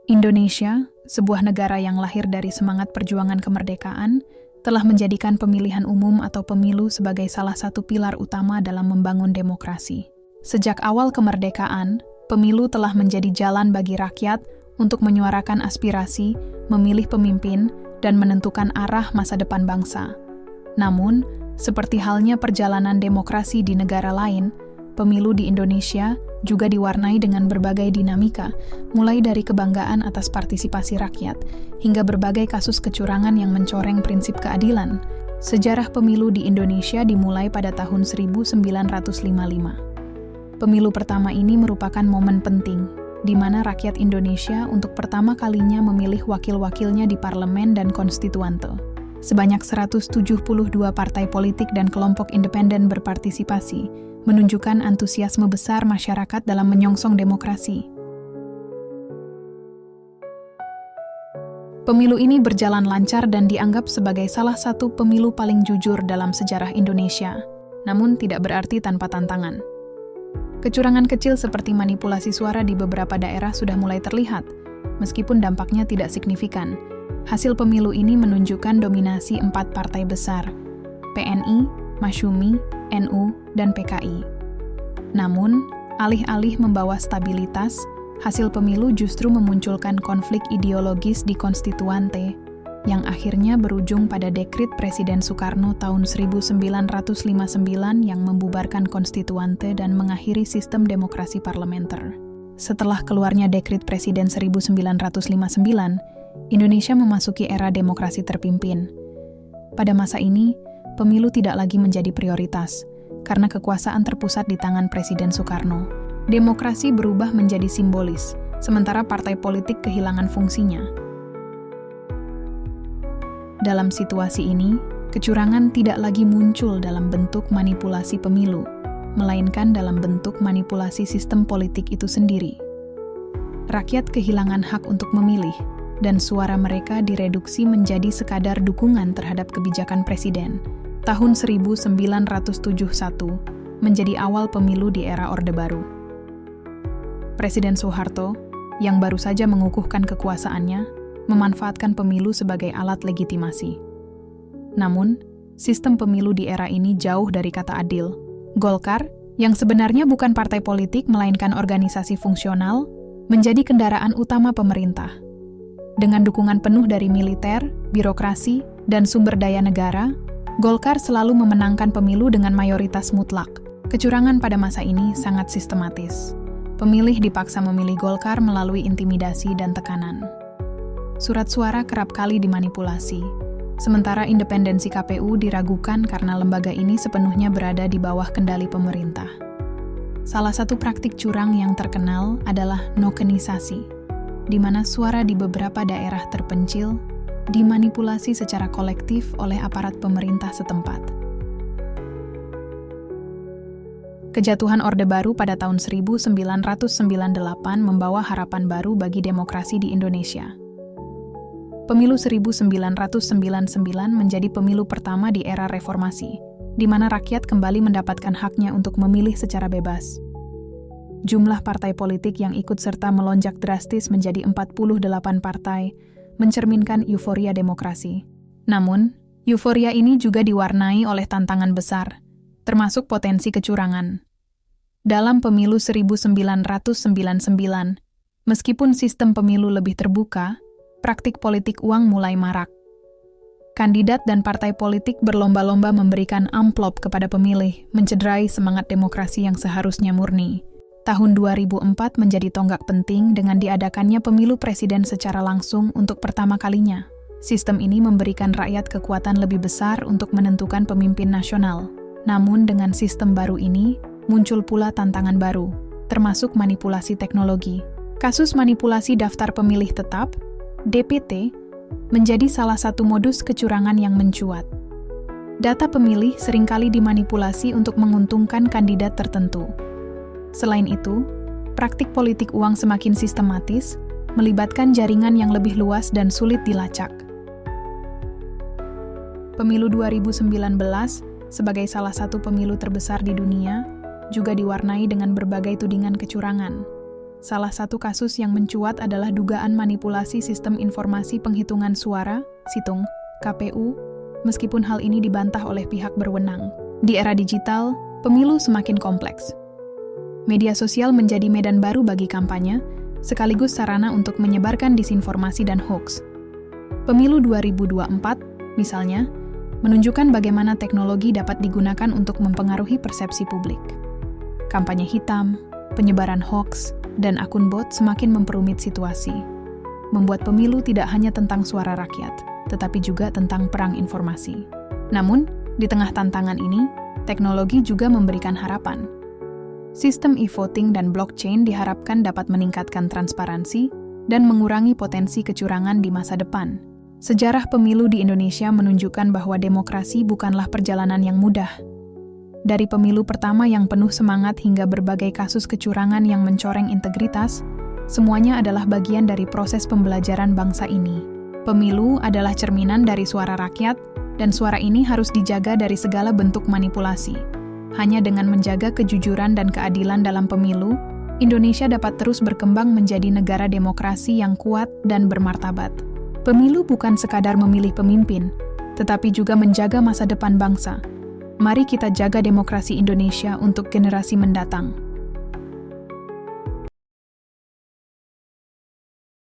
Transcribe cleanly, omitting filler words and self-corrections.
Indonesia, sebuah negara yang lahir dari semangat perjuangan kemerdekaan, telah menjadikan pemilihan umum atau pemilu sebagai salah satu pilar utama dalam membangun demokrasi. Sejak awal kemerdekaan, pemilu telah menjadi jalan bagi rakyat untuk menyuarakan aspirasi, memilih pemimpin, dan menentukan arah masa depan bangsa. Namun, seperti halnya perjalanan demokrasi di negara lain, pemilu di Indonesia juga diwarnai dengan berbagai dinamika, mulai dari kebanggaan atas partisipasi rakyat, hingga berbagai kasus kecurangan yang mencoreng prinsip keadilan. Sejarah pemilu di Indonesia dimulai pada tahun 1955. Pemilu pertama ini merupakan momen penting, di mana rakyat Indonesia untuk pertama kalinya memilih wakil-wakilnya di parlemen dan konstituante. Sebanyak 172 partai politik dan kelompok independen berpartisipasi, menunjukkan antusiasme besar masyarakat dalam menyongsong demokrasi. Pemilu ini berjalan lancar dan dianggap sebagai salah satu pemilu paling jujur dalam sejarah Indonesia, namun tidak berarti tanpa tantangan. Kecurangan kecil seperti manipulasi suara di beberapa daerah sudah mulai terlihat, meskipun dampaknya tidak signifikan. Hasil pemilu ini menunjukkan dominasi 4 partai besar, PNI, Masyumi, NU, dan PKI. Namun, alih-alih membawa stabilitas, hasil pemilu justru memunculkan konflik ideologis di konstituante, yang akhirnya berujung pada dekrit Presiden Soekarno tahun 1959 yang membubarkan konstituante dan mengakhiri sistem demokrasi parlementer. Setelah keluarnya dekrit Presiden 1959, Indonesia memasuki era demokrasi terpimpin. Pada masa ini, pemilu tidak lagi menjadi prioritas, karena kekuasaan terpusat di tangan Presiden Soekarno. Demokrasi berubah menjadi simbolis, sementara partai politik kehilangan fungsinya. Dalam situasi ini, kecurangan tidak lagi muncul dalam bentuk manipulasi pemilu, melainkan dalam bentuk manipulasi sistem politik itu sendiri. Rakyat kehilangan hak untuk memilih, dan suara mereka direduksi menjadi sekadar dukungan terhadap kebijakan presiden. Tahun 1971 menjadi awal pemilu di era Orde Baru. Presiden Soeharto, yang baru saja mengukuhkan kekuasaannya, memanfaatkan pemilu sebagai alat legitimasi. Namun, sistem pemilu di era ini jauh dari kata adil. Golkar, yang sebenarnya bukan partai politik melainkan organisasi fungsional, menjadi kendaraan utama pemerintah. Dengan dukungan penuh dari militer, birokrasi, dan sumber daya negara, Golkar selalu memenangkan pemilu dengan mayoritas mutlak. Kecurangan pada masa ini sangat sistematis. Pemilih dipaksa memilih Golkar melalui intimidasi dan tekanan. Surat suara kerap kali dimanipulasi, sementara independensi KPU diragukan karena lembaga ini sepenuhnya berada di bawah kendali pemerintah. Salah satu praktik curang yang terkenal adalah nokenisasi, di mana suara di beberapa daerah terpencil dimanipulasi secara kolektif oleh aparat pemerintah setempat. Kejatuhan Orde Baru pada tahun 1998 membawa harapan baru bagi demokrasi di Indonesia. Pemilu 1999 menjadi pemilu pertama di era reformasi, di mana rakyat kembali mendapatkan haknya untuk memilih secara bebas. Jumlah partai politik yang ikut serta melonjak drastis menjadi 48 partai, mencerminkan euforia demokrasi. Namun, euforia ini juga diwarnai oleh tantangan besar, termasuk potensi kecurangan. Dalam pemilu 1999, meskipun sistem pemilu lebih terbuka, praktik politik uang mulai marak. Kandidat dan partai politik berlomba-lomba memberikan amplop kepada pemilih, mencederai semangat demokrasi yang seharusnya murni. Tahun 2004 menjadi tonggak penting dengan diadakannya pemilu presiden secara langsung untuk pertama kalinya. Sistem ini memberikan rakyat kekuatan lebih besar untuk menentukan pemimpin nasional. Namun dengan sistem baru ini, muncul pula tantangan baru, termasuk manipulasi teknologi. Kasus manipulasi daftar pemilih tetap, DPT, menjadi salah satu modus kecurangan yang mencuat. Data pemilih seringkali dimanipulasi untuk menguntungkan kandidat tertentu. Selain itu, praktik politik uang semakin sistematis, melibatkan jaringan yang lebih luas dan sulit dilacak. Pemilu 2019, sebagai salah satu pemilu terbesar di dunia, juga diwarnai dengan berbagai tudingan kecurangan. Salah satu kasus yang mencuat adalah dugaan manipulasi sistem informasi penghitungan suara, Situng, KPU, meskipun hal ini dibantah oleh pihak berwenang. Di era digital, pemilu semakin kompleks. Media sosial menjadi medan baru bagi kampanye, sekaligus sarana untuk menyebarkan disinformasi dan hoaks. Pemilu 2024, misalnya, menunjukkan bagaimana teknologi dapat digunakan untuk mempengaruhi persepsi publik. Kampanye hitam, penyebaran hoaks, dan akun bot semakin memperumit situasi, membuat pemilu tidak hanya tentang suara rakyat, tetapi juga tentang perang informasi. Namun, di tengah tantangan ini, teknologi juga memberikan harapan. Sistem e-voting dan blockchain diharapkan dapat meningkatkan transparansi dan mengurangi potensi kecurangan di masa depan. Sejarah pemilu di Indonesia menunjukkan bahwa demokrasi bukanlah perjalanan yang mudah. Dari pemilu pertama yang penuh semangat hingga berbagai kasus kecurangan yang mencoreng integritas, semuanya adalah bagian dari proses pembelajaran bangsa ini. Pemilu adalah cerminan dari suara rakyat, dan suara ini harus dijaga dari segala bentuk manipulasi. Hanya dengan menjaga kejujuran dan keadilan dalam pemilu, Indonesia dapat terus berkembang menjadi negara demokrasi yang kuat dan bermartabat. Pemilu bukan sekadar memilih pemimpin, tetapi juga menjaga masa depan bangsa. Mari kita jaga demokrasi Indonesia untuk generasi mendatang.